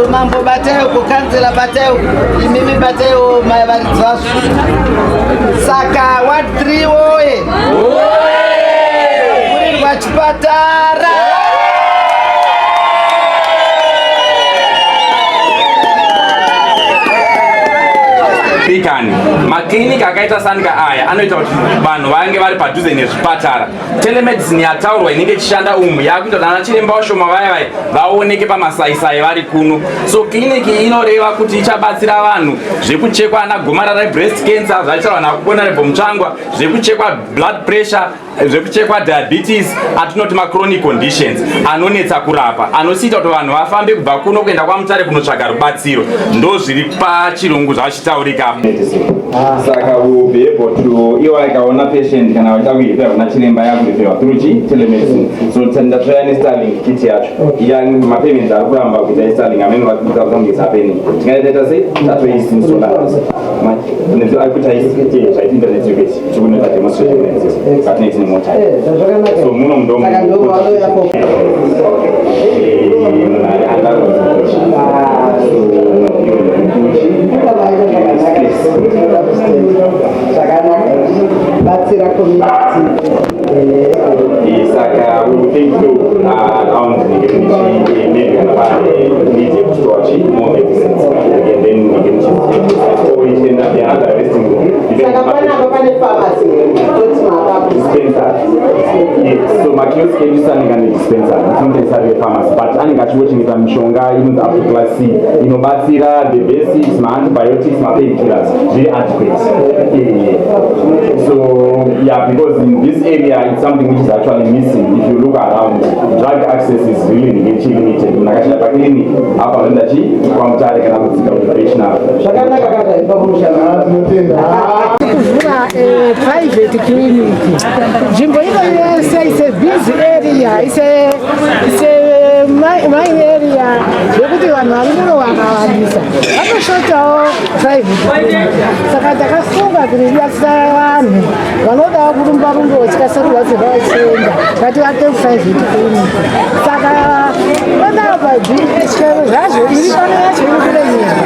mambo bateo kukansela bateo imimi bateo mayabarizwasu saka Ward 3 oye kurirwa chipatara Bikani maklinika akaita sanika aya anoita kuti vanhu vange vari padhuze nezvipatara. Telemedicine yataurwa inenge ichishanda umu yakuita kuti ana chiremba vashoma vaya vaoneke pamasaisai vari kuno. So kliniki inoreva kuti ichabatsira vanhu zvekuchekwa ana gomarara rebreast cancer zvaichaurwa nakuhonorable Mutsvangwa, zvekuchekwa blood pressure, zvekuchekwa diabetes, atinoti machronic conditions anonetsa kurapa, anosiita kuti vanhu vafambe kubva kuno kuenda kwaMutare kunotsvaga rubatsiro. Ndo zviri pachirungu zvachitaurika. Saka we will be able to iwa ikaona patient kana wachawiripira kuna chiremba yakuripirwa through telemedicine. So tenda trying installing kit yacho. Yani mapayments ari kuramba kuita installing amene vakuita happening. Tingaita sei tatoisinstola. Nezo akuita isite zvaita internet yoketi. Tikunoita demonstration but next more time. So muno mdomo. Batsira community Isaka we think to around the community maybe need to watch more episodes and then we can choose so we can have the other resting room. Saka pana pharmacy dispenser. Yes, so my kids can use something and dispenser. Sometimes have a pharmacy, but I think watching it mshonga even up to class C. You know, batsira the basics, my antibiotics, my painkillers, very adequate. So yeah, because in this area it's something which is actually missing. If you look around, drug access is really limited. Nakashila pa clinic hapa nenda chi kwa Mutare kana kutika operational. Shakana kakata information kuvura private clinic. Jimbo ino yese is a busy area. It's my area. Yekuti vanhu varikuno vakawandisa. Vanoshotawo private. Saka takafunga kuti ribatsira vanhu vanoda kurumba vachikasarudza vachienda ngativake private clinic. Saka panapa zvityo zvazvo iri pano yacho iri kurenyera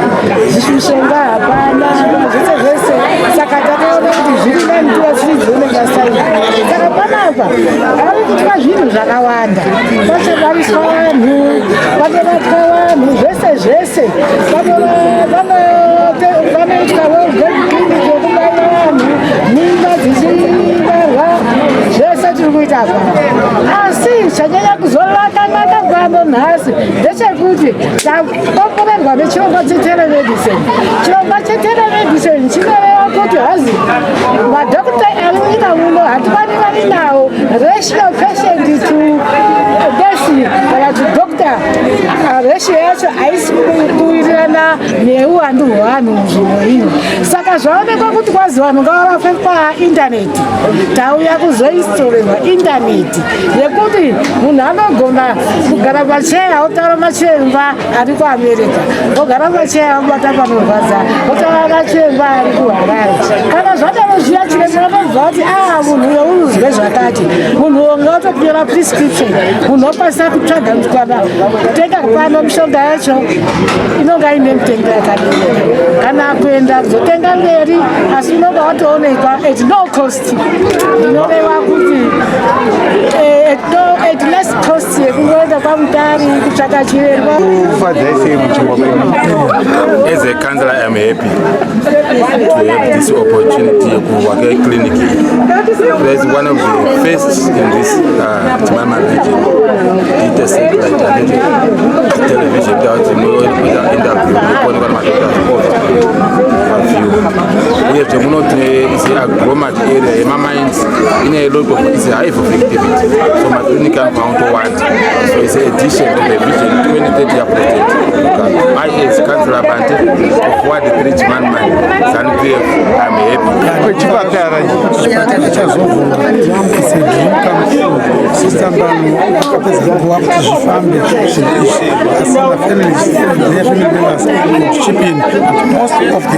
zvishushenga hapana zvese zvese. Saka takaona kuti zviri nandiwasiridzonengasai. Saka panapa vari kuitwa zvinhu zvakawanda, pachabariswa vanhu, panobatwa vanhu zvese zvese, panoitwa welfare clinic yekubaira vanhu, mimba dzichibarwa, zvese tiri kuita pano. Asi chanyanya kuzolakanaka pano nhasi ndechekuti takomborerwa nechirongwa chetelemedicine. Chirongwa chetelemedicine chinoreva kuti hazi madhokita ari munyika muno hatifanirani nawo ratio patient to patient kana to doctor. Ratio yacho haisi kuwirirana neuwandu hwevanhu munzvimbo ino. Saka zvaonekwa kuti kwazi vanhu ngavarapwe paindaneti, tauya kuzoistorerwa indaneti yekuti munhu anogona kugara pacheya otaura machiremba ari kuAmerica, ogara pacheya obata panorwadza otaura machiremba ari kuHarare. Kana zvadaro zviya chiremba anobva kuti munhu uyo unozwe zvakati, munhu uyo ngautopera prescription, munhu okwanisa kutsvaga kutenga pano mishonga yacho inonga ine mitengo yakadii. Kana kuenda kuzotenga mberi asi unonga watoonekwa at no cost. Inoreva kuti at less cost yekungoenda kwaMutare kutsvaka chiremba. As a counselor, I am happy to have this opportunity to work at a clinic. That's one of the first in this Zimbabwe region. Did a satellite television without the interview. We have to is a gromad area. My mind in a lot of is a hive of activity. So my clinic found one. So it's an addition to the vision 2030 project. I as councillor Bante of what the rich man I'm happy. Sister Mbano, go up to the family, she family members chip in most of the